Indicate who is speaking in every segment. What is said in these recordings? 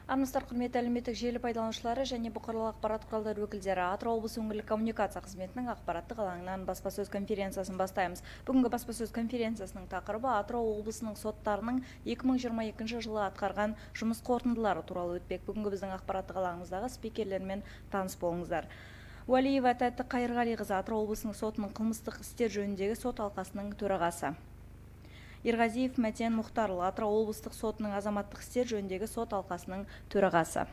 Speaker 1: Армысыздар, құрметті әлеуметтік желі пайдаланушылары және бұқаралық ақпарат құралдары өкілдері. Атырау облысы өңірлік коммуникация қызметінің ақпараттық алаңынан баспасөз конференциясын бастаймыз. Бүгінгі баспасөз конференциясының тақырыбы Атырау облысының соттарының 2022 жылы атқарған жұмыс қорытындылары туралы өтпек. Бүгінгі біздің ақпараттық алаңымыздағы спикерлермен таныс болыңыздар. Уәлиева Тәтті Қайырғалиқызы, Атырау облысының сотының қылмыстық істер жөніндегі сот алқасының төрағасы. Ерғазиев Мәтен Мұхтарұлы, Атырау облыстық сотының азаматтық істер жөніндегі сот алқасының төрағасы.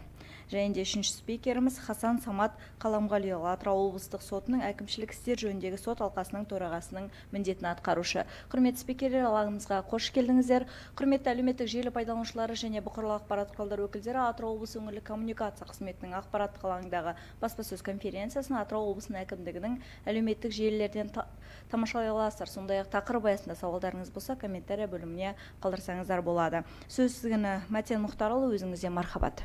Speaker 1: Және де үшінші спикеріміз Хасан Самат Қаламғалиұлы, Атырау облыстық сотының әкімшілік істер жөніндегі сот алқасының төрағасының міндетін атқарушы. Құрметті спикерлер, алаңымызға қош келдіңіздер. Құрметті әлеуметтік желі пайдаланушылары және бұқаралық ақпарат құралдары өкілдері, Атырау облысы өңірлік коммуникация қызметінің ақпараттық алаңындағы баспасөз конференциясын Атырау облысының әкімдігінің әлеуметтік желілерден тамашалай аласыздар. Сондай-ақ тақырып аясында сауалдарыңыз болса, комментария бөліміне қалдырсаңыздар болады. Сөз сізгіні Мәтен Мұхтарұлы, өзіңізде мархабат.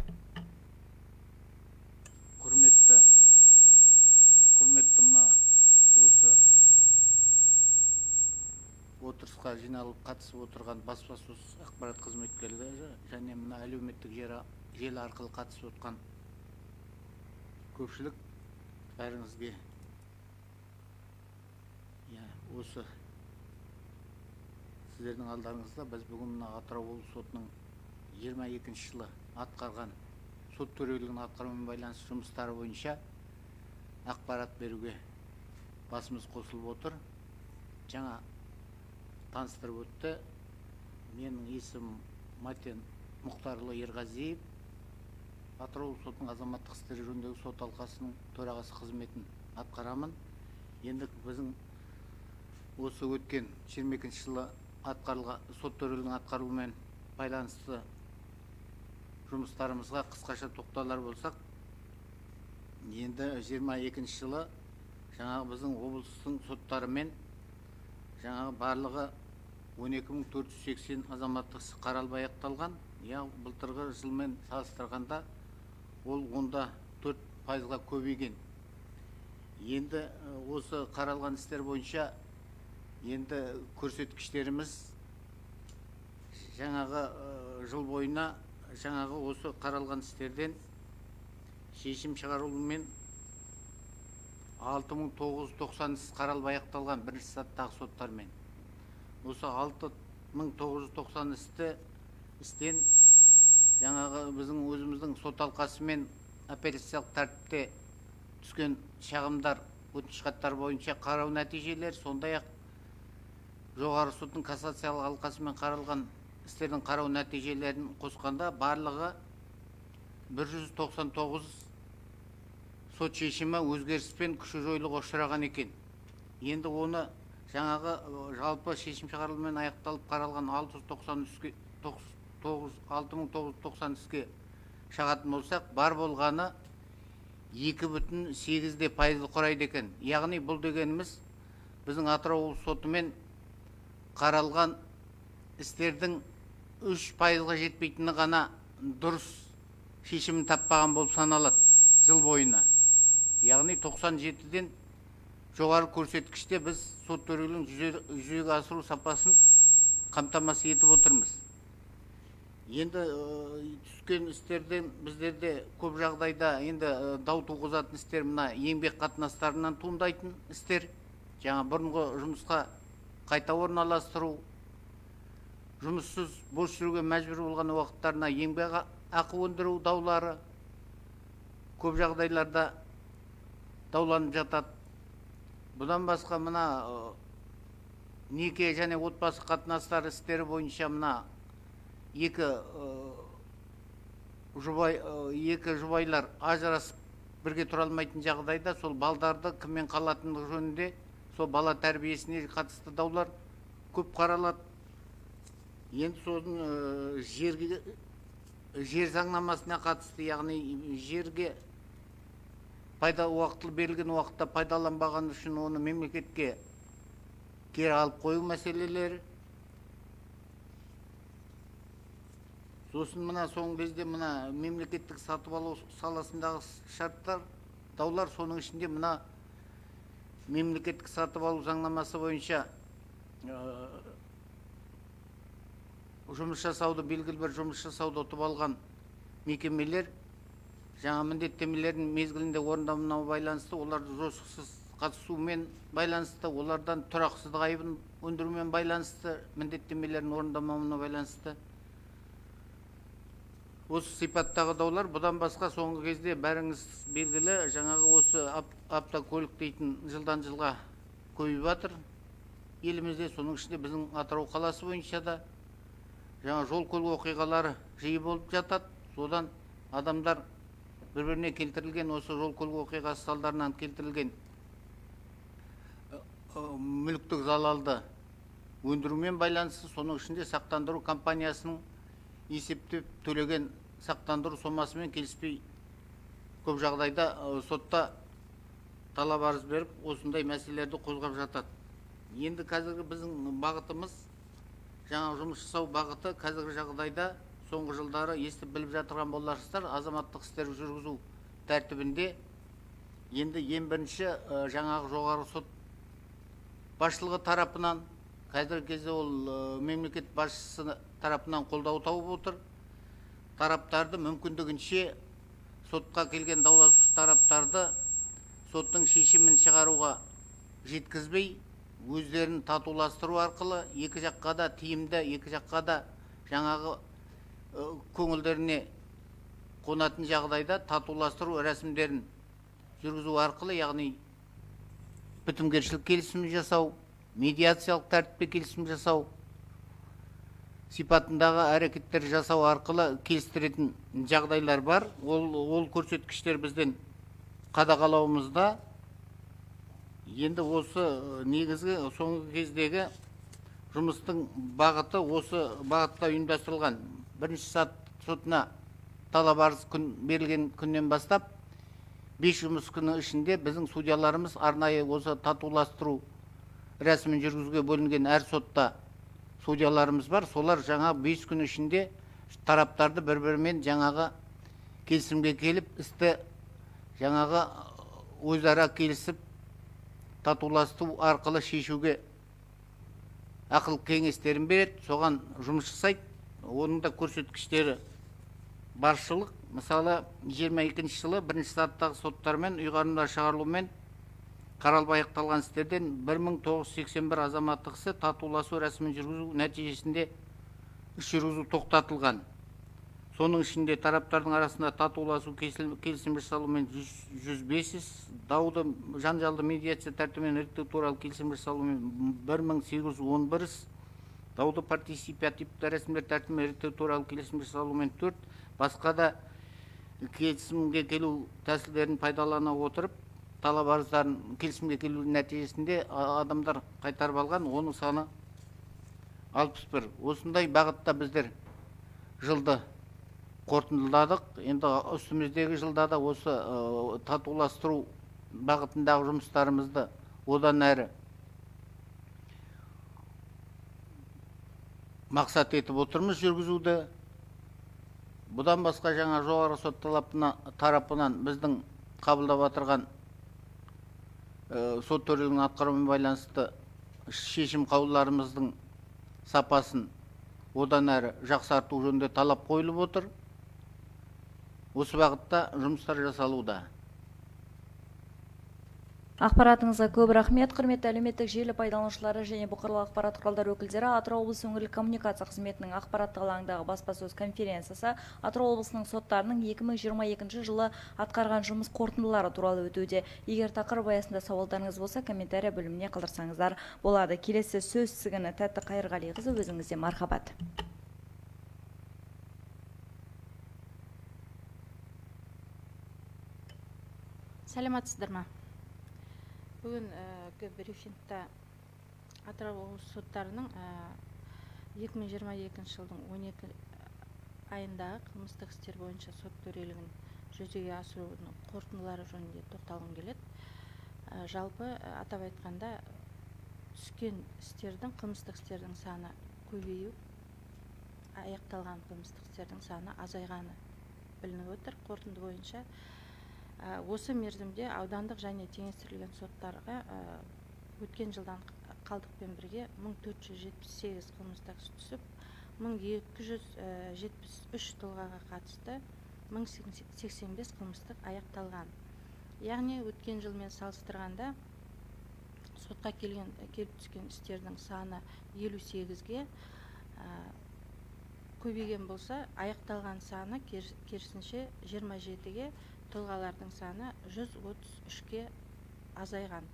Speaker 2: Құрметті мына осы отырысқа жиналып қатысып отырған баспасөз ақпарат қызметкерлері және мына әлеуметтік желі арқылы қатысып отқан көпшілік, бәріңізге осы сіздердің алдарыңызда біз бүгін мына Атырау облысы сотының 22 жылы атқарған сот төрелігінің атқаруымен байланысты жұмыстары бойынша ақпарат беруге басымыз қосылып отыр. Жаңа таныстырып өтті. Менің есімім Мәтен Мұхтарұлы Ерғазиев, Атырау сотының азаматтық істер жөніндегі сот алқасының төрағасы қызметін атқарамын. Енді біздің осы өткен 22 жылы атқарылған сот төрелігінің атқаруымен байланысты жұмыстарымызға қысқаша тоқталар болсақ, енді 22 жылы жаңағы біздің облыстың соттарымен жаңағы барлығы 12.480 азаматтық іс қаралып аяқталған. Былтырғы жылмен салыстырғанда ол 4%-ға көбейген. Енді осы қаралған істер бойынша енді көрсеткіштеріміз жаңағы жыл бойына жаңағы осы қаралған істерден шешім шығарылуымен 6.990 іс қаралып аяқталған бірінші сатыдағы соттармен. Осы 6.990 істен жаңағы біздің өзіміздің сот алқасымен апелляциялық тәртіпте түскен шағымдар, өтініш хаттар бойынша қарау нәтижелер, сондай-ақ жоғары соттың кассациялық алқасымен қаралған істердің қарау нәтижелерін қосқанда барлығы 199 сот шешімі өзгеріспен күші жойылуға ұшыраған екен. Енді оны жаңағы жалпы шешім шығарылуымен аяқталып қаралған 6.990 іске шағатын болсақ, бар болғаны 2,8% құрайды екен. Яғни бұл дегеніміз біздің Атырау сотымен қаралған істердің 3%-ға жетпейтіні ғана дұрыс шешімін таппаған болып саналады жыл бойына. Яғни 97-ден жоғары көрсеткіште біз сот төрелігін жүзеге асыру сапасын қамтамасыз етіп отырмыз. Енді түскен істерден біздерде көп жағдайда енді дау туғызатын істер мына еңбек қатынастарынан туындайтын істер, жаңа бұрынғы жұмысқа қайта орналастыру, жұмыссыз бос жүруге мәжбүр болған уақыттарына еңбек ақы өндіру даулары көп жағдайларда дауланып жатады. Бұдан басқа мына неке және отбасы қатынастары істері бойынша мына екі жұбайлар ажырасып бірге тұра алмайтын жағдайда сол балдарды кіммен қалатындығы жөнінде сол бала тәрбиесіне қатысты даулар көп қаралады. Енді соның жер заңнамасына қатысты, яғни жерге уақытылы берілген уақытта пайдаланбаған үшін оны мемлекетке кері алып қою мәселелері. Сосын мына соңғы кезде мына мемлекеттік сатып алу саласындағы шарттар, даулар, соның ішінде мына мемлекеттік сатып алу заңнамасы бойынша жұмыс жасауды, белгілі бір жұмыс жасауды ұтып алған мекемелер жаңа міндеттемелерін мезгілінде орындауына байланысты, оларды жосықсыз қатысумен байланысты, олардан тұрақсыздық айыбын өндірумен байланысты, міндеттемелерін орындамауына байланысты. Осы сипаттағы даулар, бұдан басқа соңғы кезде бәріңіз белгілі, жаңағы осы автокөлік дейтін жылдан жылға көбейіп жатыр елімізде. Соның ішінде біздің Атырау қаласы бойынша да жаңа жол көлік оқиғалары жиі болып жатады. Содан адамдар бір-біріне келтірілген, осы жол көлік оқиғасы салдарынан келтірілген мүліктік залалды өндірумен байланысты, соның ішінде сақтандыру компаниясының есептеп төлеген сақтандыру сомасымен келіспей көп жағдайда сотта талап арыз беріп, осындай мәселелерді қозғап жатады. Енді қазіргі біздің бағытымыз, жаңа жұмыс жасау бағыты, қазіргі жағдайда соңғы жылдары естіп біліп жатырған боларсыздар, азаматтық істер жүргізу тәртібінде енді ең бірінші жаңағы жоғары сот басшылығы тарапынан, қазіргі кезде ол мемлекет басшысы тарапынан қолдау тауып отыр. Тараптарды мүмкіндігінше сотқа келген дауласушы тараптарды соттың шешімін шығаруға жеткізбей, өздерін татуластыру арқылы екі жаққа да тиімді, екі жаққа да жаңағы көңілдеріне қонатын жағдайда татуластыру рәсімдерін жүргізу арқылы, яғни бітімгершілік келісім жасау, медиациялық тәртіппен келісім жасау сипатындағы әрекеттер жасау арқылы келістіретін жағдайлар бар. Ол көрсеткіштер бізден қадағалауымызда. Енді осы негізгі соңғы кездегі жұмыстың бағыты, осы бағытта ұйымдастырылған бірінші сотына талап арыз берілген күннен бастап 5 жұмыс күні ішінде біздің судьяларымыз арнайы осы татуластыру рәсімін жүргізуге бөлінген әр сотта судьяларымыз бар. Солар жаңа 5 күн ішінде тараптарды бір-бірімен жаңағы келісімге келіп, істі жаңағы өзара келісіп татуластыру арқылы шешуге ақыл кеңестерін береді, соған жұмыс жасайды. Оның да көрсеткіштері баршылық. Мысалы 22 жылы бірінші сатыдағы соттармен ұйғарымдар шығарылуымен қаралып аяқталған істерден 1981 азаматтық ісі татуласу рәсімін жүргізу нәтижесінде іс жүргізу тоқтатылған. Соның ішінде тараптардың арасында татуласу келісім жасалуымен 105 іс, дауды жанжалды медиация тәртібімен реттеу туралы келісім жасалуымен 1811 іс, дауды партисипативті рәсімдер тәртібімен реттеу туралы келісім жасалуымен 4, басқа да келісімге келу тәсілдерін пайдалана отырып, талап арыздарын келісімге келу нәтижесінде адамдар қайтарып алған, оның саны 61. Осындай бағытта біздер жылды қорытындыладық. Енді үстіміздегі жылда да осы татуластыру бағытындағы жұмыстарымызды одан әрі мақсат етіп отырмыз жүргізуді. Бұдан басқа жаңа жоғары сот тарапынан біздің қабылдап отырған сот төрелігінің атқаруымен байланысты шешім қаулыларымыздың сапасын одан әрі жақсарту жөнінде талап қойылып отыр. Осы бағытта жұмыстар жасалуда.
Speaker 1: Ақпаратыңызға көп рахмет. Құрметті әлеуметтік желі пайдаланушылары және бұқаралық ақпарат құралдары өкілдері, Атырау облысы өңірлік коммуникация қызметінің ақпараттық алаңдағы баспасөз конференциясы Атырау облысының соттарының 2022 жылы атқарған жұмыс қорытындылары туралы өтуде. Егер тақырып аясында сауалдарыңыз болса, комментария бөліміне қалдырсаңыздар болады. Келесі сөз тізгіні Тәтті Қайырғалиқызы, өзіңізде мархабат.
Speaker 3: Сәлематсыздар ма? Бүгін брифингта Атырау облысы соттарының 2022 жылдың 12 айындағы қылмыстық істер бойынша сот төрелігін жүзеге асырудың қорытындылары жөнінде тоқталғым келеді. Жалпы атап айтқанда түскен істердің, қылмыстық істердің саны көбею, аяқталған қылмыстық істердің саны азайғаны білініп отыр. Қорытынды бойынша осы мерзімде аудандық және теңестірілген соттарға өткен жылдан қалдықпен бірге 1478 қылмыстық іс түсіп, 1273 тұлғаға қатысты 1085 қылмыстық аяқталған. Яғни өткен жылмен салыстырғанда сотқа келіп түскен істердің саны 58-ге көбейген болса, аяқталған саны керісінше 27-ге, тұлғалардың саны 133-ке азайған.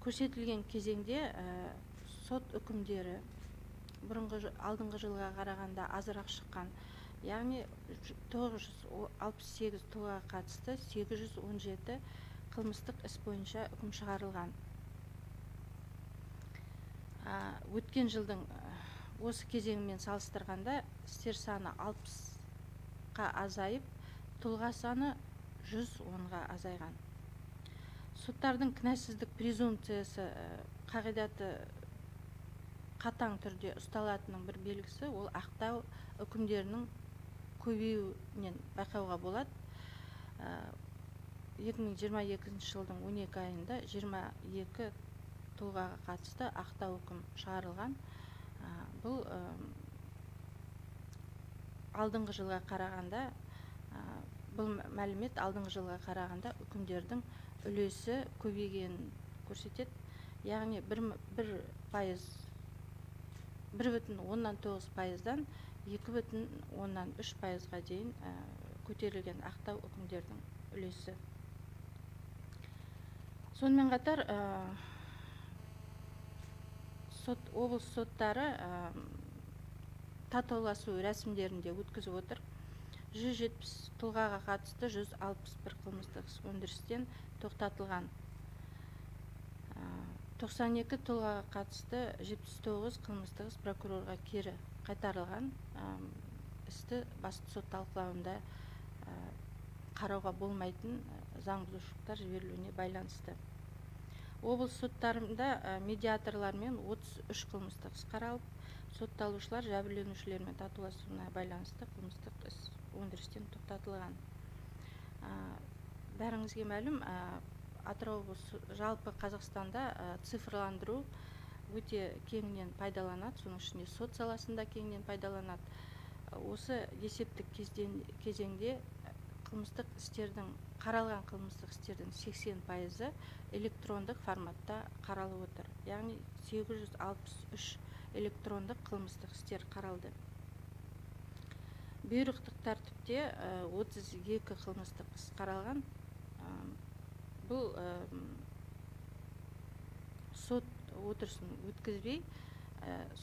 Speaker 3: Көрсетілген кезеңде сот үкімдері алдыңғы жылға қарағанда азырақ шыққан. Яғни 968 тұлғаға қатысты 817 қылмыстық іс бойынша үкім шығарылған. Өткен жылдың осы кезеңімен салыстырғанда істер саны 60-қа азайып, тұлға саны 110-ға азайған. Соттардың кінәсіздік презумпциясы қағидаты қатаң түрде ұсталатынның бір белгісі ол ақтау үкімдерінің көбеюінен байқауға болады. 2022 жылдың 12 айында 22 тұлғаға қатысты ақтау үкім шығарылған. Бұл алдыңғы жылға қарағанда, бұл мәлімет алдыңғы жылға қарағанда үкімдердің үлесі көбейгенін көрсетеді. Яғни 1,9%-дан 2,3%-ға дейін көтерілген ақтау үкімдердің үлесі. Сонымен қатар облыс соттары татуласу рәсімдерінде өткізіп отыр. 170 тұлғаға қатысты 161 қылмыстық іс өндірістен тоқтатылған. 92 тұлғаға қатысты 79 қылмыстық іс прокурорға кері қайтарылған. Істі басты сот талқылауында қарауға болмайтын заң бұзушылықтар жіберілуіне байланысты. Облыс соттарында медиаторлармен 33 қылмыстық іс қаралып, сотталушылар жәбірленушілермен татуласуына байланысты қылмыстық іс өндірістен тоқтатылған. Бәріңізге мәлім, Атырау облысы жалпы Қазақстанда цифрландыру өте кеңінен пайдаланады, соның ішінде сот саласында кеңінен пайдаланады. Осы есептік кезеңде қаралған қылмыстық істердің 80%-ы электрондық форматта қаралып отыр. Яғни 863 электрондық қылмыстық істер қаралды. Бұйрықтық тәртіпте 32 қылмыстық іс қаралған. Бұл сот отырысын өткізбей,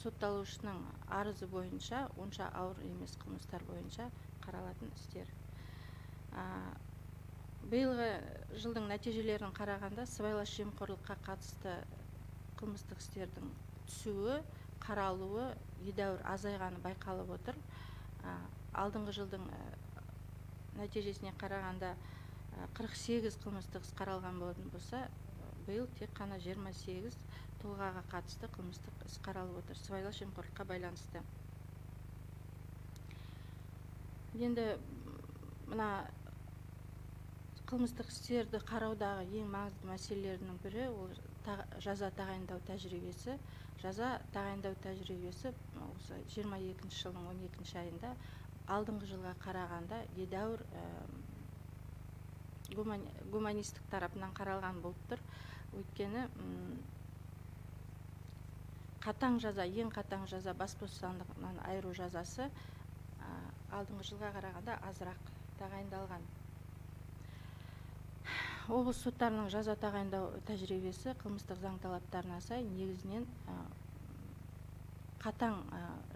Speaker 3: сотталушының арызы бойынша, онша ауыр емес қылмыстар бойынша қаралатын істер. Биылғы жылдың нәтижелерін қарағанда сыбайлас жемқорлыққа қатысты қылмыстық істердің түсуі, қаралуы едәуір азайғаны байқалып отыр. Алдыңғы жылдың нәтижесіне қарағанда 48 қылмыстық іс қаралған болатын болса, биыл тек қана 28 тұлғаға қатысты қылмыстық іс қаралып отыр, сыбайлас жемқорлыққа байланысты. Енді мына қылмыстық істерді қараудағы ең маңызды мәселелерінің бірі ол жаза тағайындау тәжірибесі. Жаза тағайындау тәжірибесі осы 22 жылдың 12 айында алдыңғы жылға қарағанда едәуір гуманистік тарапынан қаралған болып тұр. Өйткені ең қатаң жаза бас бостандығынан айыру жазасы алдыңғы жылға қарағанда азырақ тағайындалған. Облыс соттарының жаза тағайындау тәжірибесі қылмыстық заң талаптарына сай негізінен қатаң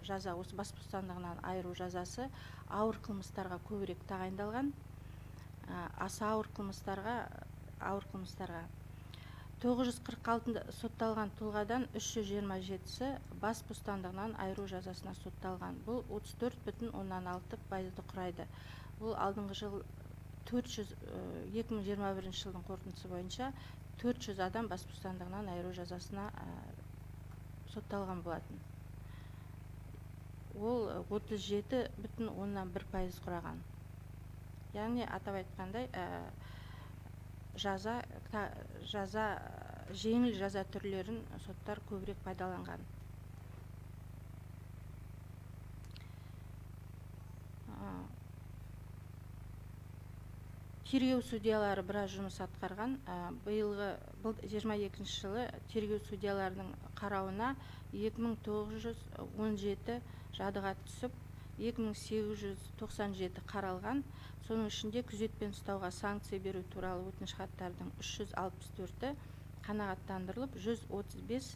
Speaker 3: жаза, осы бас бостандығынан айыру жазасы ауыр қылмыстарға көбірек тағайындалған. Аса ауыр қылмыстарға 946 сотталған тұлғадан 327-сі бас бостандығынан айыру жазасына сотталған. Бұл 34,6% құрайды. Бұл алдыңғы жыл 2021 жылдың қорытындысы бойынша 400 адам бас бостандығынан айыру жазасына сотталған болатын. Ол 37,1% құраған. Яғни атап айтқандай, жеңіл жаза түрлерін соттар көбірек пайдаланған. тергеу судьялары біраз жұмыс атқарған. Биылғы 22 жылы тергеу судьяларының қарауына 2917 жадыға түсіп, 2897 қаралған. Соның ішінде күзетпен ұстауға санкция беру туралы өтініш хаттардың 364-і қанағаттандырылып, 135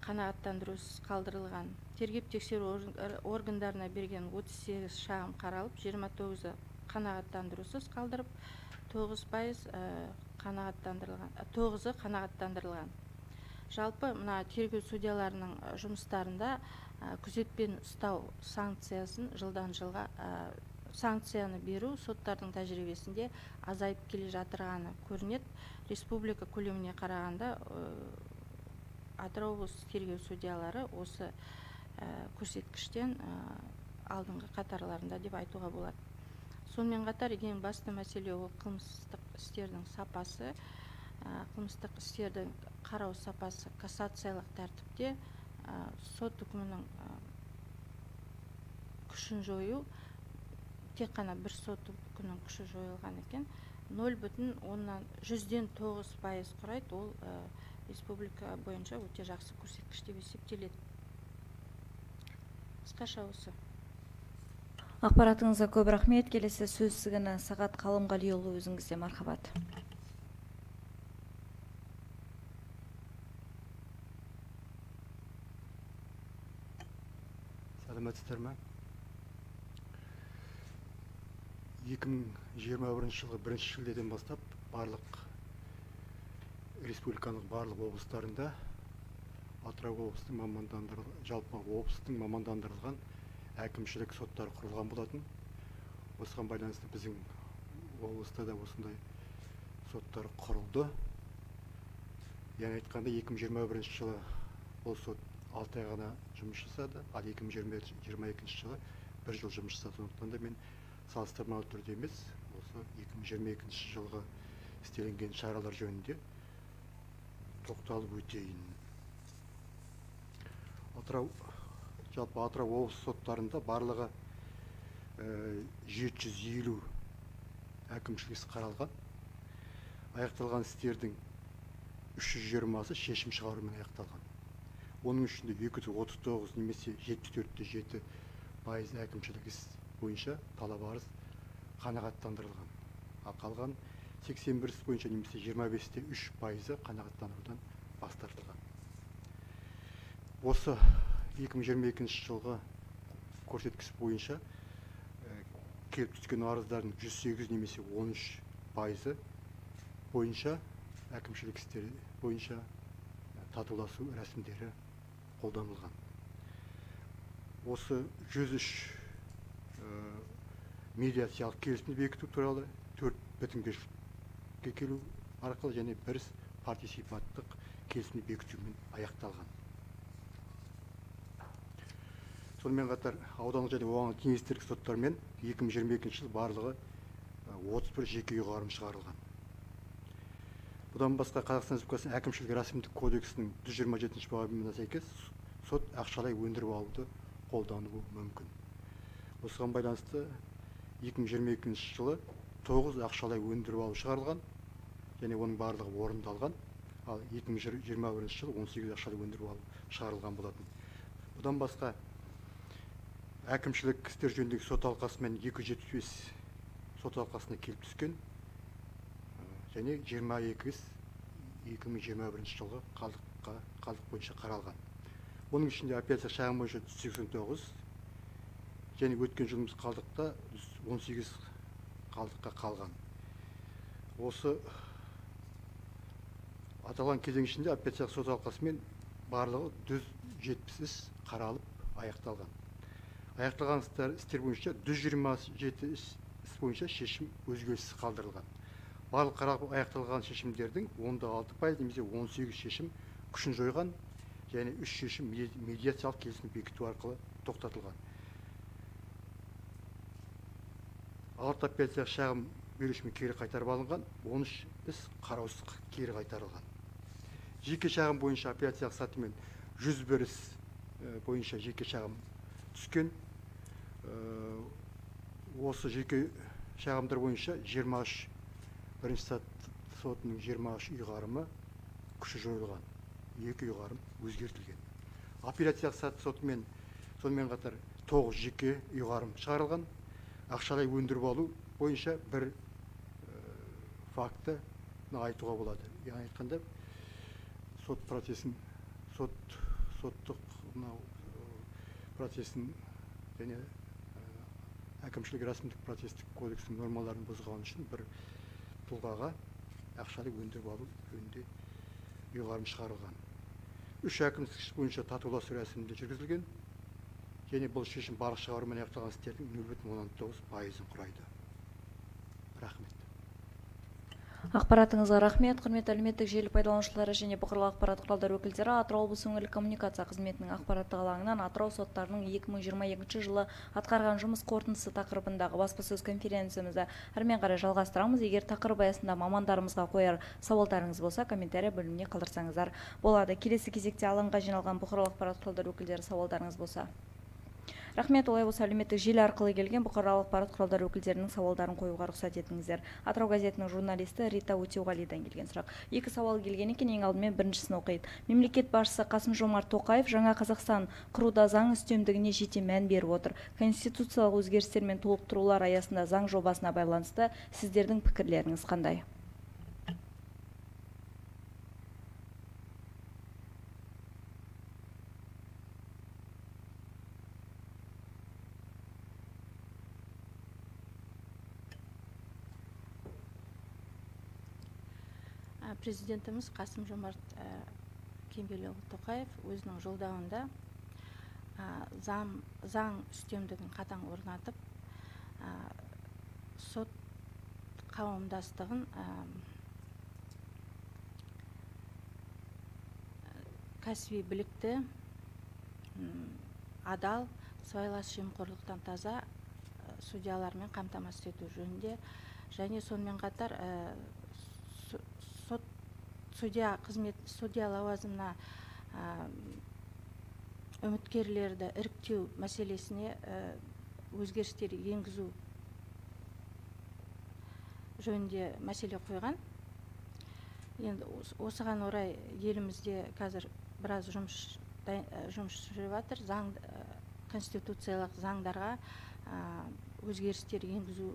Speaker 3: қанағаттандырусыз қалдырылған. Тергеп тексеру органдарына берген 38 шағым қаралып, 29-і қанағаттандырусыз қалдырып, 9% қанағаттандырылған. Жалпы мына тергеу судьяларының жұмыстарында күзетпен ұстау санкциясын жылдан жылға санкцияны беру соттардың тәжірибесінде азайып келе жатырғаны көрінеді. Республика көлеміне қарағанда Атырау облыстық тергеу судьялары осы көрсеткіштен алдыңғы қатарларында деп айтуға болады. Сонымен қатар ең басты мәселе ол қылмыстық істердің сапасы, қылмыстық істердің қарау сапасы кассациялық тәртіпте сот үкімінің күшін жою, тек қана бір сот үкімінің күші жойылған екен, 0,109% құрайды. Ол республика бойынша өте жақсы көрсеткіш деп есептеледі. Қысқаша осы.
Speaker 1: Ақпаратыңызға көп рахмет. Келесі сөз сізге Сағат Қалымғалиұлы, өзіңізде мархабат.
Speaker 4: Саламатсыздар ма? 2021 жылғы 1 шілдеден бастап барлық республиканың барлық облыстарында Атырау облыстың жалпы облыстың мамандандырылған әкімшілік соттары құрылған болатын. Осыған байланысты біздің облыста да осындай соттар құрылды. Яғни айтқанда 2021 жылы бұл сот 6 ай ғана жұмыс жасады, ал 2022 жылы 1 жыл жұмыс жасады. Сондықтан да мен салыстырмалы түрде емес, осы 2022 жылғы істелінген шаралар жөнінде тоқталып өтейін. Жалпы Атырау облыс соттарында барлығы 750 әкімшілік іс қаралған. Аяқталған істердің 320-сы шешім шығарумен аяқталған. Оның ішінде 239 немесе 74,7% әкімшілік іс бойынша талап арыз қанағаттандырылған. Ал қалған 81 іс бойынша немесе 25,3% қанағаттандырудан бас тартылған. Осы 2022 жылғы көрсеткіш бойынша келіп түскен арыздардың 108 немесе 13% бойынша әкімшілік істері бойынша татуласу рәсімдері қолданылған. Осы 103 медиациялық келісімді бекіту туралы 4 бітімгершілікке келу арқылы және 1 партисипаттық келісімді бекітумен аяқталған. Сонымен қатар аудандық және оған кеңестік соттармен 2022 жыл барлығы 31 жеке ұйғарым шығарылған. Бұдан басқа Қазақстан Республикасының әкімшілік рәсімдік кодексінің 127 бабына сәйкес сот ақшалай өндіріп алуды қолдануы мүмкін. Осыған байланысты 2022 жылы 9 ақшалай өндіріп алу шығарылған және оның барлығы орындалған, ал 2021 жылы 18 ақшалай өндіріп алу шығарылған болатын. Бұдан басқа әкімшілік істер жөніндегі сот алқасымен 275 сот алқасына келіп түскен және 22 іс 2021 жылғы қалдық бойынша қаралған. Оның ішінде апелляция шағым бойынша 189 және өткен жылымыз қалдықта 18 қалдыққа қалған. Осы аталған кезең ішінде апелляциялық сот алқасымен барлығы 170 іс қаралып аяқталған. Аяқталған істер бойынша 127 іс бойынша шешім өзгеріссіз қалдырылған. Барлық қаралып аяқталған шешімдердің 16% немесе 18 шешім күшін жойған және 3 шешім медиациялық келісім бекіту арқылы тоқтатылған. 6 апелляциялық шағым берушімен кері қайтарып алынған, 13 іс қараусыз кері қайтарылған. Жеке шағым бойынша апелляциялық сатымен 101 іс бойынша жеке шағым түскен. Осы жеке шағымдар бойынша 23 бірінші сотының 23 ұйғарымы күші жойылған, 2 ұйғарым өзгертілген. Апелляциялық сотымен сонымен қатар 9 жеке ұйғарым шығарылған. Ақшалай өндіріп алу бойынша бір факті айтуға болады. Яғни айтқанда сот процесін, соттық процесін және әкімшілік рәсімдік процестік кодекстің нормаларын бұзған үшін бір тұлғаға ақшалай өндіріп алу жөнінде ұйғарым шығарылған. 3 әкімшілік іс бойынша татуласу рәсімінде жүргізілген және бұл шешім балық шығарумен аяқталған істердің 0,19%-ын құрайды. Рахмет.
Speaker 1: Ақпаратыңызға рахмет. Құрметті әлеуметтік желі пайдаланушылары және бұқаралық ақпарат құралдары өкілдері, Атырау облысы өңірлік коммуникация қызметінің ақпараттық алаңынан Атырау соттарының 2022 жылы атқарған жұмыс қорытындысы тақырыбындағы баспасөз конференциямызды әрмен қарай жалғастырамыз. Егер тақырып аясында мамандарымызға қояр сауалдарыңыз болса, комментарий бөліміне қалдырсаңыздар болады. Келесі кезекте алаңға жиналған бұқаралық ақпарат құралдары өкілдері сауалдарыңыз болса. Рахмет. Олай болса, әлеуметтік желі арқылы келген бұқаралық ақпарат құралдары өкілдерінің сауалдарын қоюға рұқсат етіңіздер. Атырау газетінің журналисті Рита Өтеуғалидан келген сұрақ. 2 сауал келген екен, ең алдымен біріншісін оқиды. Мемлекет басшысы Қасым-Жомарт Тоқаев жаңа Қазақстан құруда заң үстемдігіне жете мән беріп отыр. Конституциялық өзгерістер мен толықтырулар аясында заң жобасына байланысты сіздердің пікірлеріңіз қандай?
Speaker 3: Президентіміз Қасым-Жомарт Кемелұлы Тоқаев өзінің жолдауында заң үстемдігін қатаң орнатып, сот қауымдастығын кәсіби білікті, адал, сыбайлас жемқорлықтан таза судьялармен қамтамасыз ету жөнінде және сонымен қатар судья лауазымына үміткерлерді іріктеу мәселесіне өзгерістер енгізу жөнінде мәселе қойған. Енді осыған орай елімізде қазір біраз жұмыс жүріп жатыр. Конституциялық заңдарға өзгерістер енгізу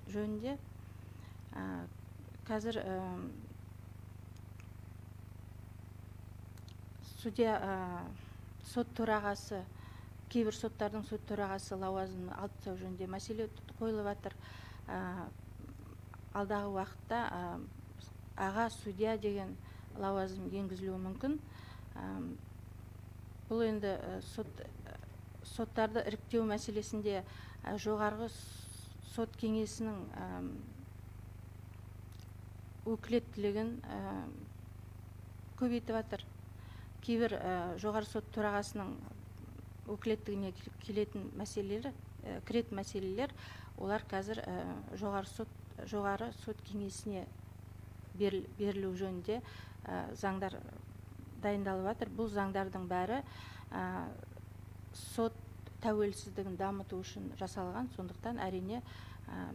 Speaker 3: жөнінде. Қазір сот төрағасы, кейбір соттардың сот төрағасы лауазымын алып тастау жөнінде мәселе қойылып жатыр. Алдағы уақытта аға судья деген лауазым енгізілуі мүмкін. Бұл енді соттарды іріктеу мәселесінде жоғарғы сот кеңесінің өкілеттілігін көбейтіп жатыр. Кейбір жоғары сот төрағасының өкілеттігіне кіретін мәселелер, олар қазір жоғары сот кеңесіне берілу жөнінде заңдар дайындалып жатыр. Бұл заңдардың бәрі сот тәуелсіздігін дамыту үшін жасалған. Сондықтан әрине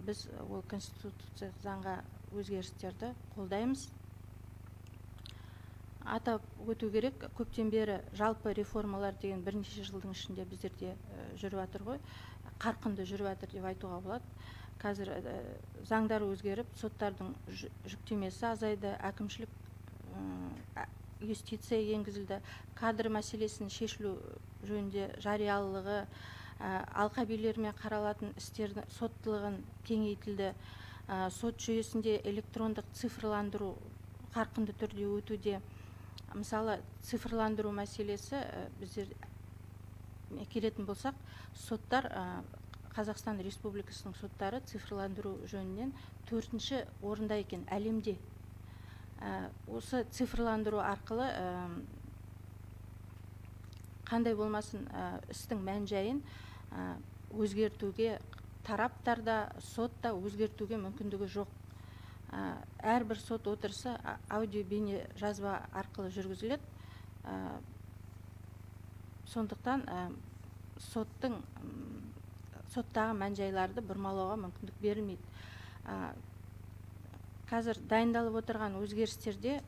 Speaker 3: біз ол конституциялық заңға өзгерістерді қолдаймыз. Атап өту керек, көптен бері жалпы реформалар деген бірнеше жылдың ішінде біздерде жүріп жатыр ғой, қарқынды жүріп жатыр деп айтуға болады. Қазір заңдар өзгеріп, соттардың жүктемесі азайды, әкімшілік юстиция енгізілді, кадр мәселесін шешілу жөнінде жариялылығы, алқабилермен қаралатын істердің соттылығын кеңейтілді, сот жүйесінде электрондық цифрландыру қарқынды түрде өтуде. Мысалы, цифрландыру мәселесі біздер келетін болсақ, соттар, Қазақстан Республикасының соттары цифрландыру жөнінен 4-ші орында екен әлемде. Осы цифрландыру арқылы қандай болмасын істің мән жайын өзгертуге, тараптарда, сотта өзгертуге мүмкіндігі жоқ. Әрбір сот отырысы аудио бейне жазба арқылы жүргізіледі. Сондықтан соттағы мән жайларды бұрмалауға мүмкіндік берілмейді. қазір дайындалып отырған өзгерістерде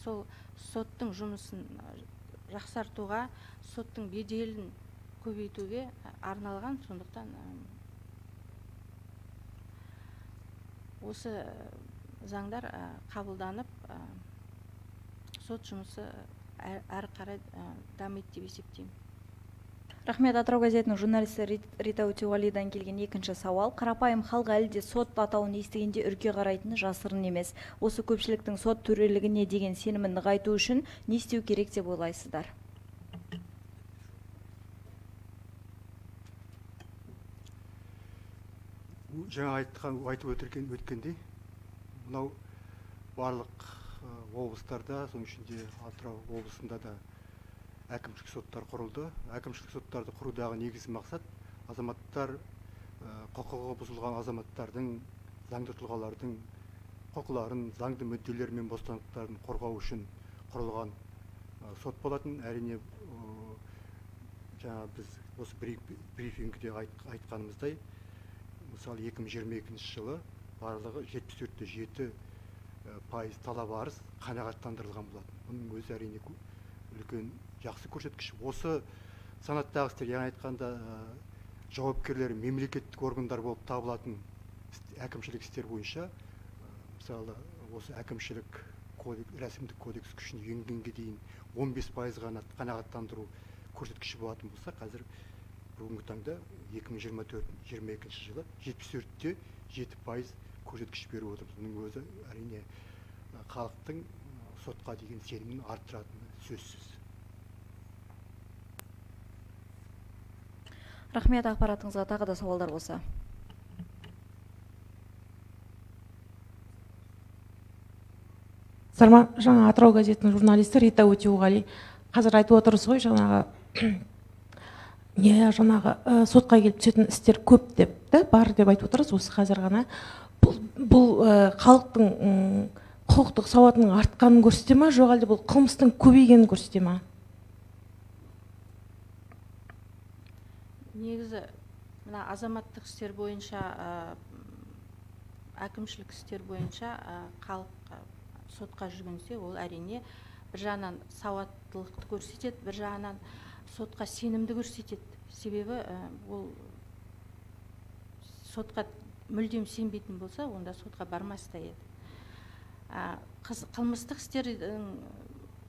Speaker 3: сол соттың жұмысын жақсартуға, соттың беделін көбейтуге арналған, сондықтан осы заңдар қабылданып, сот жұмысы әрі қарай дамиды деп есептеймін.
Speaker 1: Рахмет. Атырау газетінің журналисті Рита Өтеуғалидан келген екінші сауал. Қарапайым халық әлі де сот атауын естігенде үрке қарайтыны жасырын емес. Осы көпшіліктің сот төрелігіне деген сенімін нығайту үшін не істеу керек деп ойлайсыздар?
Speaker 4: Жаңа айтып өткендей, мынау барлық облыстарда, соның ішінде Атырау облысында да әкімшілік соттар құрылды. Әкімшілік соттарды құрудағы негізгі мақсат азаматтар, құқығы бұзылған азаматтардың, заңды тұлғалардың құқыларын, заңды мүдделері мен бостандықтарын қорғау үшін құрылған сот болатын. Әрине, жаңа біз осы брифингде айтқанымыздай, мысалы 2022 жылы барлығы 74.7% талап арыз қанағаттандырылған болатын. Бұның өзі әрине үлкен жақсы көрсеткіш. Осы санаттағы істер, яғни айтқанда жауапкерлері мемлекеттік органдар болып табылатын әкімшілік істер бойынша, мысалы осы әкімшілік рәсімдік кодекс күшіне енгенге дейін 15% ғана қанағаттандыру көрсеткіші болатын болса, қазір бүгінгі таңда 2022 жылы 74.7% көрсеткіш беріп отырмыз. Бұның өзі әрине халықтың сотқа деген сенімін арттыратыны сөзсіз.
Speaker 1: Рахмет. Ақпаратыңызға тағы да сауалдар болса.
Speaker 5: Сарма, жаңа Атырау газетінің журналисті Рита Өтеуғали. Қазір айтып отырсыз ғой, жаңағы сотқа келіп түсетін істер көп деп, бар деп айтып отырсыз осы қазір ғана. Бұл халықтың құқықтық сауатының артқанын көрсете ма, жоқ әлде бұл қылмыстың көбейгенін көрсете ма?
Speaker 3: Негізі мына азаматтық істер бойынша, әкімшілік істер бойынша халық сотқа жүгінсе, ол әрине бір жағынан сауаттылықты көрсетеді, бір жағынан сотқа сенімді көрсетеді. Себебі ол сотқа мүлдем сенбейтін болса, онда сотқа бармас та еді. Қылмыстық істердің,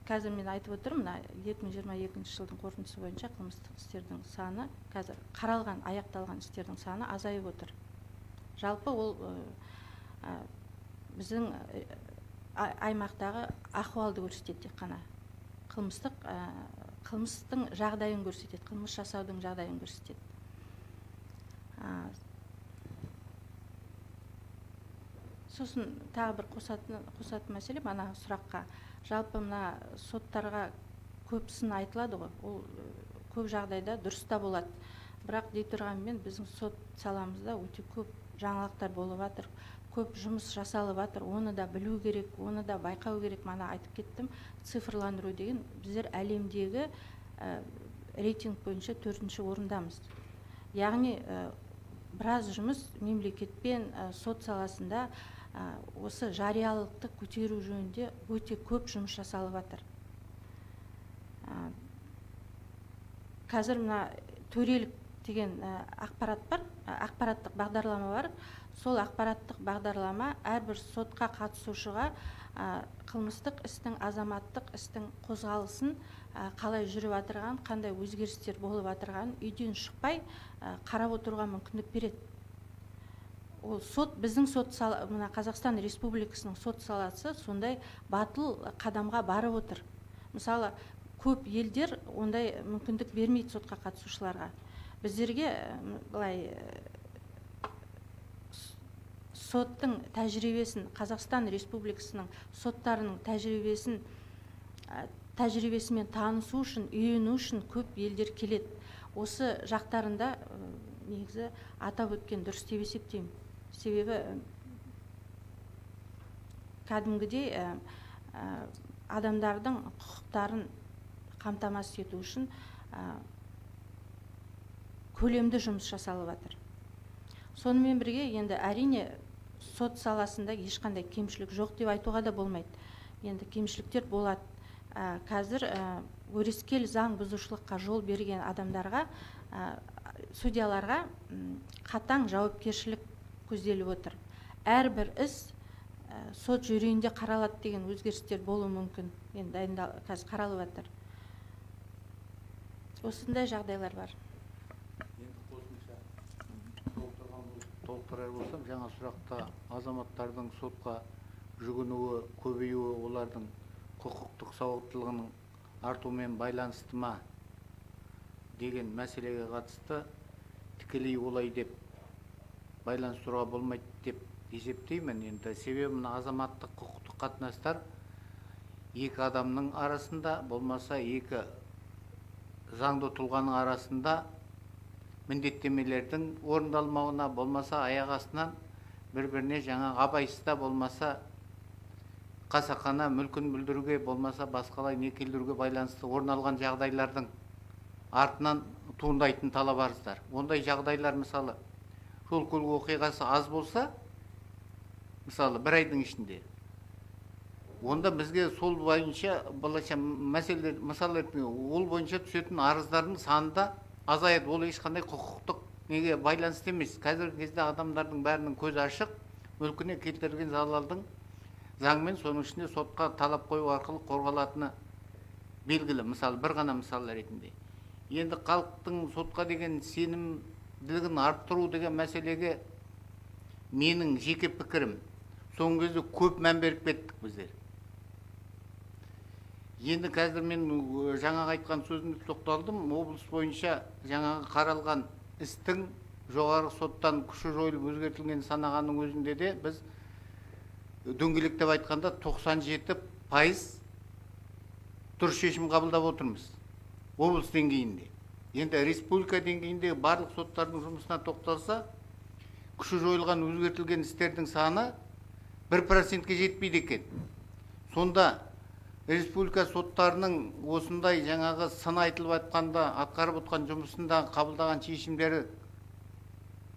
Speaker 3: қазір мен айтып отырмын, 2022 жылдың қорытындысы бойынша қылмыстық істердің саны, қазір қаралған, аяқталған істердің саны азайып отыр. Жалпы ол біздің аймақтағы ахуалды көрсетеді тек қана. Қылмыстың жағдайын көрсетеді, қылмыс жасаудың жағдайын көрсетеді. Сосын тағы бір қосатын мәселе, мана сұраққа, жалпы мына соттарға көп сын айтылады ғой, ол көп жағдайда дұрыс та болады. Бірақ дей тұрғанмен біздің сот саламызда өте көп жаңалықтар болып жатыр, көп жұмыс жасалып жатыр, оны да білу керек, оны да байқау керек. Мана айтып кеттім, цифрландыру деген, біздер әлемдегі рейтинг бойынша 4-ші орындамыз. Яғни біраз жұмыс мемлекетпен сот саласында осы жариялықты көтеру жөнінде өте көп жұмыс жасалып жатыр. Қазір мына төрелік деген ақпарат бар, ақпараттық бағдарлама бар. Сол ақпараттық бағдарлама әрбір сотқа қатысушыға қылмыстық істің, азаматтық істің қозғалысын қалай жүріп жатырған, қандай өзгерістер болып жатырған үйден шықпай қарап отыруға мүмкіндік береді. Ол сот, біздің сот саласы, мына Қазақстан Республикасының сот саласы сондай батыл қадамға барып отыр. Мысалы, көп елдер ондай мүмкіндік бермейді сотқа қатысушыларға. Біздерге былай соттың тәжірибесін, Қазақстан Республикасының соттарының тәжірибесімен танысу үшін, үйрену үшін көп елдер келеді. Осы жақтарында негізі атап өткен дұрыс деп есептеймін. Себебі кәдімгідей адамдардың құқықтарын қамтамасыз ету үшін көлемді жұмыс жасалып жатыр. Сонымен бірге енді әрине сот саласында ешқандай кемшілік жоқ деп айтуға да болмайды. Енді кемшіліктер болады. Қазір өрескел заң бұзушылыққа жол берген адамдарға, судьяларға қатаң жауапкершілік көзделіп отыр. Әрбір іс сот жүйесінде қаралады деген өзгерістер болуы мүмкін. Енді қазір қаралып жатыр. Осындай жағдайлар бар.
Speaker 2: Толықтырар болсам, жаңа сұрақта азаматтардың сотқа жүгінуі, көбеюі, олардың құқықтық сауаттылығының артуымен байланысты ма деген мәселеге қатысты тікелей олай деп байланыстыруға болмайды деп есептеймін. Енді себебі мына азаматтық құқықтық қатынастар екі адамның арасында, болмаса екі заңды тұлғаның арасында міндеттемелердің орындалмауына, болмаса аяқ астынан бір-біріне жаңа абайсызда, болмаса қасақана мүлкін бүлдіруге, болмаса басқалай не келдіруге байланысты орын алған жағдайлардың артынан туындайтын талап арыздар. Ондай жағдайлар, мысалы, жол көлік оқиғасы аз болса, мысалы, бір айдың ішінде, онда бізге сол бойынша мәселелер, мысалы, ол бойынша түсетін арыздардың саны да азаяды. Ол ешқандай құқықтық неге байланысты емес. Қазіргі кезде адамдардың бәрінің көзі ашық, мүлкіне келтірілген залалдың заңмен, соның ішінде сотқа талап қою арқылы қорғалатыны белгілі. Мысалы, бір ғана мысал ретінде. Енді халықтың сотқа деген сенімділігін арттыру деген мәселеге менің жеке пікірім. Соңғы кезде көп мән беріп кеттік біздер. Енді қазір мен жаңағы айтқан сөзімді тоқталдым. Облыс бойынша жаңағы қаралған істің жоғарғы соттан күші жойылып өзгертілген санағанның өзінде де біз дөңгелектеп айтқанда 97% дұрыс шешім қабылдап отырмыз. Облыс деңгейінде. Енді республика деңгейінде барлық соттардың жұмысына тоқталса, күші жойылған өзгертілген істердің саны 1%-ке жетпейді екен. Сонда республика соттарының осындай жаңағы сын айтылып айтқанда атқарып отқан жұмысында қабылдаған шешімдері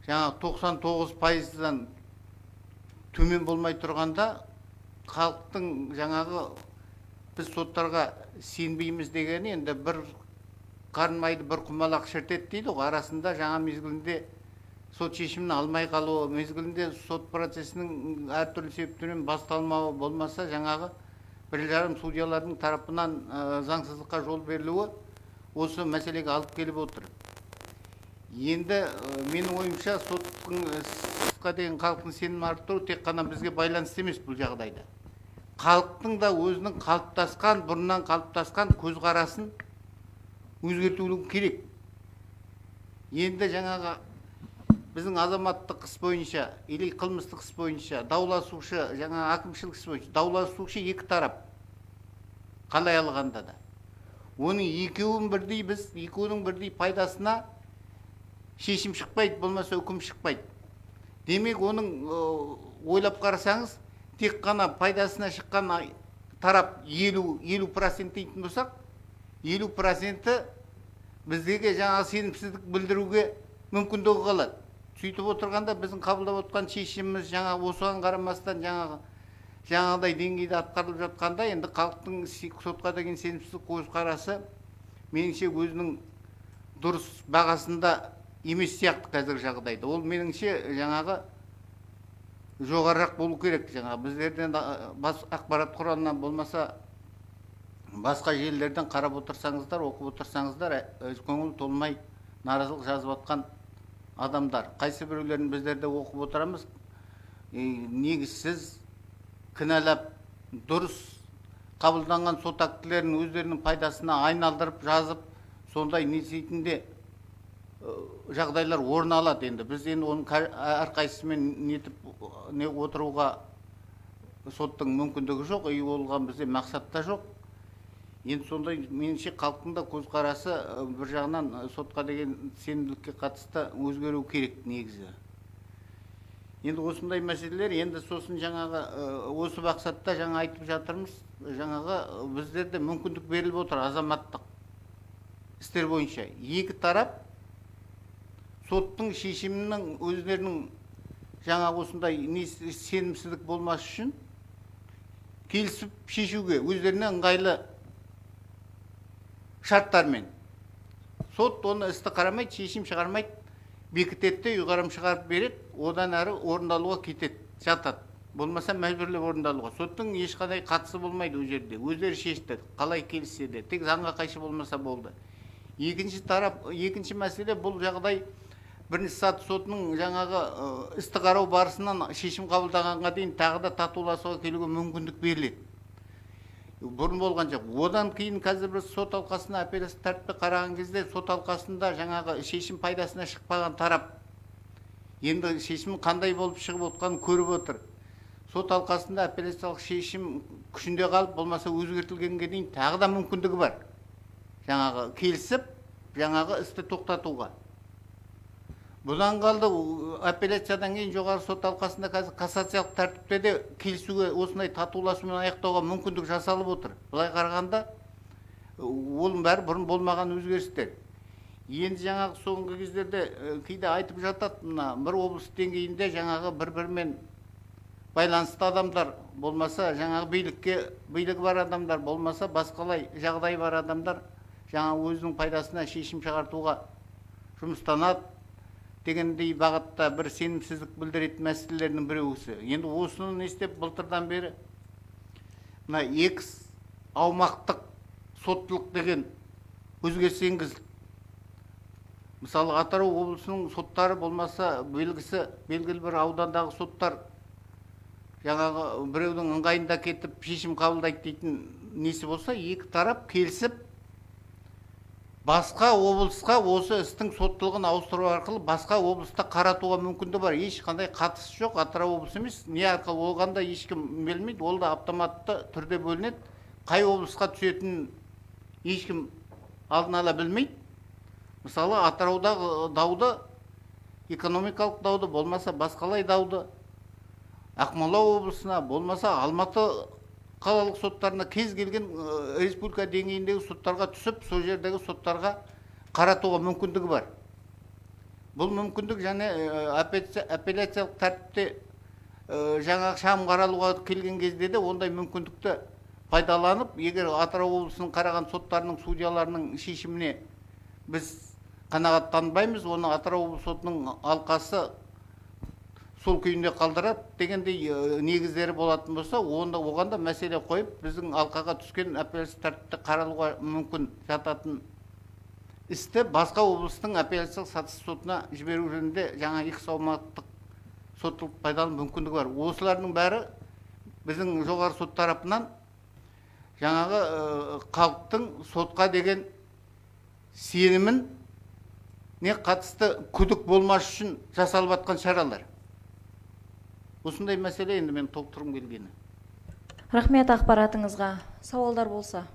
Speaker 2: жаңағы 99%-дан төмен болмай тұрғанда, халықтың жаңағы біз соттарға сенбейміз дегені енді бір қарынмайды бір құмалақ шіртеді дейді ғой. Арасында жаңа мезгілінде сот шешімін алмай қалуы, мезгілінде сот процесінің әртүрлі себептермен басталмауы, болмаса жаңағы бір жарым судьялардың тарапынан заңсыздыққа жол берілуі осы мәселеге алып келіп отыр. Енді менің ойымша сотқа деген халықтың сенімін арттыру тек қана бізге байланысты емес бұл жағдайда. Халықтың да өзінің қалыптасқан, бұрыннан қалыптасқан көзқарасын өзгертуі керек. Енді жаңағы біздің азаматтық іс бойынша, или қылмыстық іс бойынша, дауласушы, жаңа әкімшілік іс бойынша, дауласушы екі тарап қалай алғанда да. Оның екеуінің бірдей пайдасына шешім шықпайды, болмаса үкім шықпайды. Демек, оның ойлап қарасаңыз, тек қана пайдасына шыққан тарап 50% дейтін болсақ, 50% біздегі жаңа сенімсіздік білдіруге мүмкіндігі қалады. Сөйтіп отырғанда біздің қабылдап отқан шешіміміз жаңа осыған қарамастан жаңағыдай деңгейде атқарылып жатқанда, енді халықтың сотқа деген сенімсіздік көзқарасы меніңше өзінің дұрыс бағасында емес сияқты қазіргі жағдайда. Ол меніңше жаңағы жоғарырақ болу керек. Жаңағы біздерден ақпарат құралынан болмаса басқа желілерден қарап отырсаңыздар, оқып отырсаңыздар, көңіл толмай наразылық жазып отқан адамдар. Қайсы біреулерін біздерде оқып отырамыз, негізсіз кінәлап, дұрыс қабылданған сот актілерін өздерінің пайдасына айналдырып жазып, сондай несейтінде жағдайлар орын алады. Енді біз енді оның әрқайсысымен нетіп отыруға соттың мүмкіндігі жоқ, үй болған бізде мақсат та жоқ. Енді сондай меніңше халықтың да көзқарасы бір жағынан сотқа деген сенімділікке қатысты өзгеру керек негізі. Енді осындай мәселелер, енді сосын жаңағы осы мақсатта жаңа айтып жатырмыз, жаңағы біздерде мүмкіндік беріліп отыр азаматтық істер бойынша. Екі тарап соттың шешімінің өздерінің жаңа осындай сенімсіздік болмас үшін келісіп шешуге өздеріне ыңғайлы шарттармен. Сот оны істі қарамайды, шешім шығармайды, бекітетті, ұйғарым шығарып береді, одан әрі орындалуға кетеді, жатады. Болмаса мәжбүрлеп орындалуға. Соттың ешқандай қатысы болмайды ол жерде. Өздері шешті, қалай келіссе де, тек заңға қайшы болмаса болды. Екінші мәселе бұл жағдай бірінші саты сотының жаңағы істі қарау барысынан шешім қабылдағанға дейін тағы да татуласуға келуге мүмкіндік беріледі. Бұрын болған жоқ. Одан кейін қазір біз сот алқасына апелляциялық тәртіпте қараған кезде сот алқасында жаңағы шешім пайдасына шықпаған тарап енді шешім қандай болып шығып отқанын көріп отыр. Сот алқасында апелляциялық шешім күшінде қалып, болмаса өзгертілгенге дейін тағы да мүмкіндігі бар. Жаңағы келісіп, жаңағы істі тоқтатуға. Бұдан қалды апелляциядан кейін жоғары сот алқасында қазір кассациялық тәртіпте де келісуге осындай татуласумен аяқтауға мүмкіндік жасалып отыр. Бұлай қарағанда оның бәрі бұрын болмаған өзгерістер. Енді жаңағы соңғы кездерде кейде айтып жатады, мына бір облыс деңгейінде жаңағы бір-бірімен байланысты адамдар болмаса, жаңағы билігі бар адамдар болмаса, басқалай жағдай бар адамдар жаңа өзінің пайдасына шешім шығартуға жұмыстанады дегендей бағытта бір сенімсіздік білдіретін мәселелердің біреуісі. Енді осыны не істеп былтырдан бері мына X аумақтық соттылық деген өзгеріс енгізілді. Мысалы, Атырау облысының соттары болмаса, белгілі бір аудандағы соттар жаңағы біреудің ыңғайында кетіп шешім қабылдайды дейтін несі болса, екі тарап келісіп басқа облысқа осы істің соттылығын ауыстыру арқылы басқа облыста қаратуға мүмкіндігі бар. Ешқандай қатысы жоқ, Атырау облысы емес, не арқылы олғанда ешкім білмейді, ол да автоматты түрде бөлінеді. Қай облысқа түсетінін ешкім алдын ала білмейді. Мысалы, Атыраудағы дауды, экономикалық дауды, болмаса басқалай дауды Ақмола облысына, болмаса Алматы қалалық соттарына кез келген республика деңгейіндегі соттарға түсіп, сол жердегі соттарға қаратуға мүмкіндігі бар. Бұл мүмкіндік және апелляциялық тәртіпте жаңағы шағым қаралуға келген кезде де ондай мүмкіндікті пайдаланып, егер Атырау облысының қараған соттарының судьяларының шешіміне біз қанағаттанбаймыз, оны Атырау облысы сотының алқасы сол күйінде қалдырады дегендей негіздері болатын болса, оған да мәселе қойып, біздің алқаға түскен апелляциялық тәртіпте қаралуға мүмкін жататын істі басқа облыстың апелляциялық сатысы сотына жіберу жөнінде жаңа X аумақтық соттылық пайдалану мүмкіндігі бар. Осылардың бәрі біздің жоғары сот тарапынан жаңағы халықтың сотқа деген сенімін не қатысты күдік болмас үшін жасалып жатқан шаралар. Осындай мәселе енді мен толықтырғым келгені.
Speaker 1: Рахмет ақпаратыңызға. Сауалдар болса.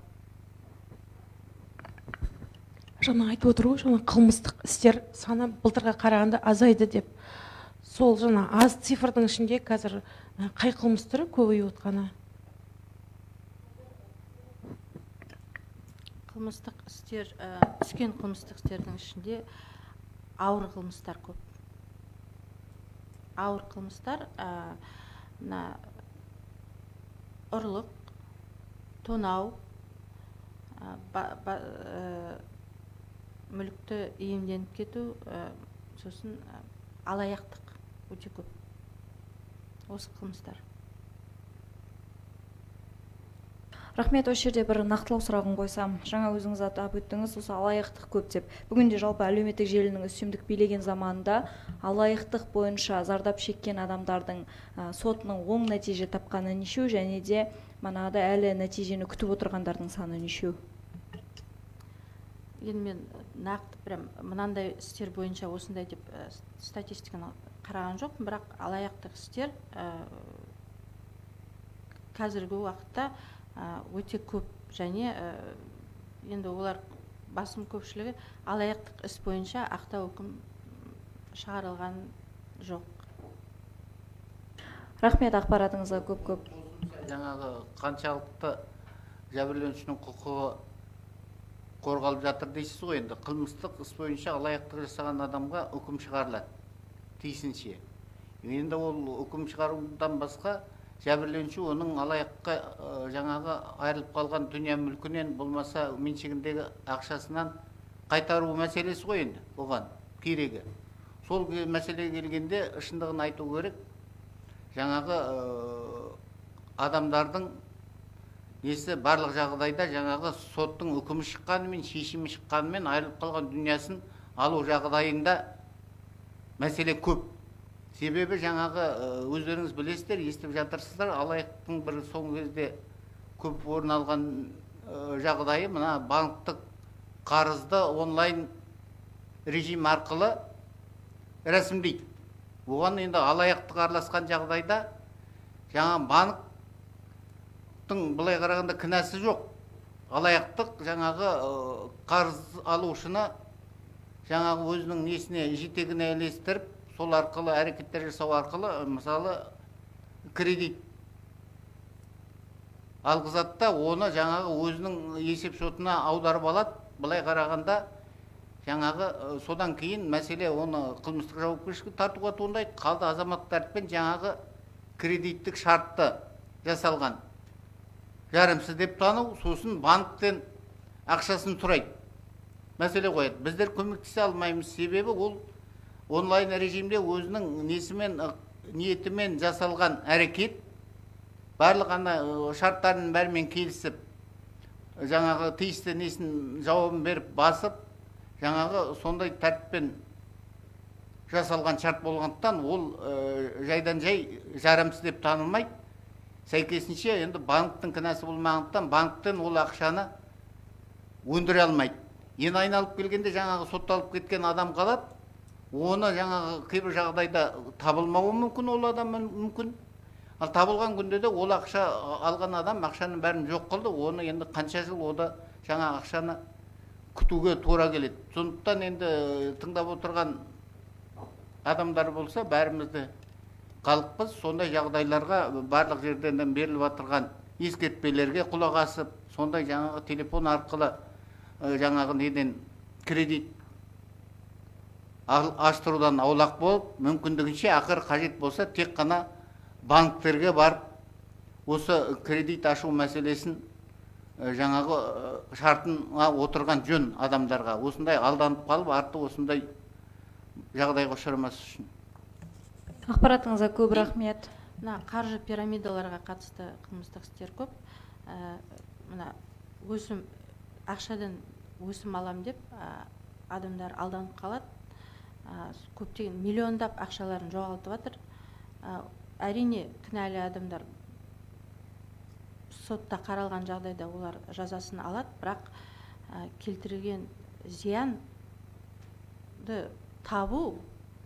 Speaker 5: Жаңа айтып отыр ғой, жаңа қылмыстық істер саны былтырға қарағанда азайды деп. Сол жаңа аз цифрдың ішінде қазір қай қылмыс түрі көбейіп отқаны?
Speaker 3: Қылмыстық істер, түскен қылмыстық істердің ішінде ауыр қылмыстар көп. Ауыр қылмыстар ұрлық, тонау, мүлікті иемденіп кету, сосын алаяқтық өте көп. Осы қылмыстар.
Speaker 1: Рахмет, осы жерде бір нақтылау сұрағын қойсам. Жаңа өзіңіз атап өттіңіз, осы алаяқтық көп деп. Бүгінде жалпы әлеуметтік желінің үстемдік билеген заманында алаяқтық бойынша зардап шеккен адамдардың сотының оң нәтиже тапқаны нешеу, және де манағыда әлі нәтижені күтіп отырғандардың саны нешеу?
Speaker 3: Енді мен нақты прям мынандай істер бойынша осындай деп статистиканы қараған жоқпын, бірақ алаяқтық істер қазіргі уақытта өте көп, және енді олар басым көпшілігі алаяқтық іс бойынша ақтау үкім шығарылған жоқ.
Speaker 1: Рахмет, ақпаратыңызға көп-көп.
Speaker 2: Жаңағы қаншалықты жәбірленушінің құқығы қорғалып жатыр дейсіз ғой, енді қылмыстық іс бойынша алаяқтық жасаған адамға үкім шығарылады тиісінше. Енді ол үкім шығарудан басқа жәбірленуші оның алаяққа жаңағы айырылып қалған дүния мүлкінен болмаса меншігіндегі ақшасынан қайтару мәселесі ғой енді оған керегі. Сол мәселеге келгенде шындығын айту керек. Жаңағы адамдардың несі барлық жағдайда жаңағы соттың үкімі шыққанымен, шешімі шыққанымен айырылып қалған дүниясын алу жағдайында мәселе көп. Себебі жаңағы өздеріңіз білесіздер, естіп жатырсыздар, алаяқтың бір соңғы кезде көп орын алған жағдайы мына банктық қарызды онлайн режим арқылы рәсімдейді. Оған енді алаяқтық араласқан жағдайда жаңа банктың былай қарағанда кінәсі жоқ. Алаяқтық жаңағы қарыз алушыны жаңағы өзінің несіне жетегіне ілестіріп, сол арқылы әрекеттер жасау арқылы мысалы кредит алғызады да оны жаңағы өзінің есеп шотына аударып алады. Былай қарағанда жаңағы содан кейін мәселе оны қылмыстық жауапкершілікке тартуға туындайды. Қалды азаматтық тәртіппен жаңағы кредиттік шартты жасалған жарамсыз деп тану, сосын банктен ақшасын сұрайды. Мәселе қояды. Біздер көмектесе алмаймыз, себебі ол онлайн режимде өзінің несімен, ниетімен жасалған әрекет, барлық шарттарын бәрімен келісіп, жаңағы тиісті несін жауабын беріп басып, жаңағы сондай тәртіппен жасалған шарт болғандықтан ол жайдан жай жарамсыз деп танылмайды. Сәйкесінше енді банктың кінәсі болмағандықтан банктен ол ақшаны өндіре алмайды. Енді айналып келгенде жаңағы сотталып кеткен адам қалады. Оны жаңағы кейбір жағдайда табылмауы мүмкін, ол адам мүмкін. Ал табылған күнде де ол ақша алған адам ақшаның бәрін жоқ қылды. Оны енді қанша жыл ода жаңа ақшаны күтуге тура келеді. Сондықтан енді тыңдап отырған адамдар болса, бәрімізді халықпыз, сондай жағдайларға барлық жерден беріліп отырған ескертпелерге құлақ асып, сондай жаңағы телефон арқылы жаңағы неден кредит аштырудан аулақ болып, мүмкіндігінше ақыр қажет болса тек қана банктерге барып, осы кредит ашу мәселесін жаңағы шартына отырған жөн адамдарға. Осындай алданып қалып, арты осындай жағдайға ұшырамас үшін.
Speaker 1: Ақпаратыңызға көп рахмет.
Speaker 3: Мына қаржы пирамидаларға қатысты қылмыстық істер көп. Мына өсім ақшадан өсім алам деп адамдар алданып қалады. Көптеген миллиондап ақшаларын жоғалтып жатыр. Әрине кінәлі адамдар сотта қаралған жағдайда олар жазасын алады, бірақ келтірілген зиянды табу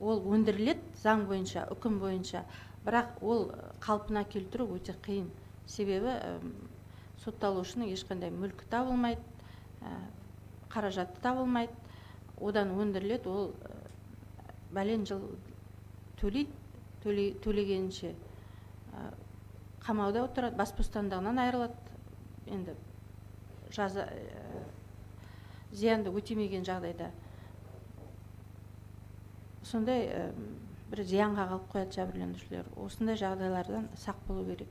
Speaker 3: ол өндіріледі заң бойынша, үкім бойынша, бірақ ол қалпына келтіру өте қиын. Себебі сотталушының ешқандай мүлкі табылмайды, қаражаты табылмайды, одан өндіріледі, ол бәлен жыл төлегенше қамауда отырады, бас бостандығынан айырылады. Енді зиянды өтемеген жағдайда сондай бір зиянға қалып қояды жәбірленушілер. Осындай жағдайлардан сақ болу керек.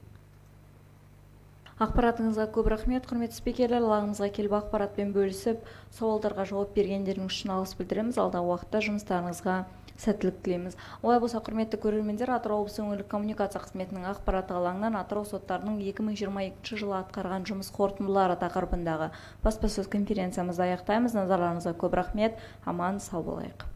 Speaker 1: Ақпаратыңызға көп рахмет, құрметті спикерлер. Алаңымызға келіп ақпаратпен бөлісіп, сауалдарға жауап бергендеріңіз үшін алғыс білдіреміз. Алдағы уақытта жұмыстарыңызға сәттілік тілейміз. Олай болса, құрметті көрермендер, Атырау облысы өңірлік коммуникация қызметінің ақпараттық алаңынан Атырау соттарының 2022 жылы атқарған жұмыс қорытындылары тақырыбындағы баспасөз конференциямызды аяқтаймыз. Назарларыңызға көп рахмет. Аман сау болайық.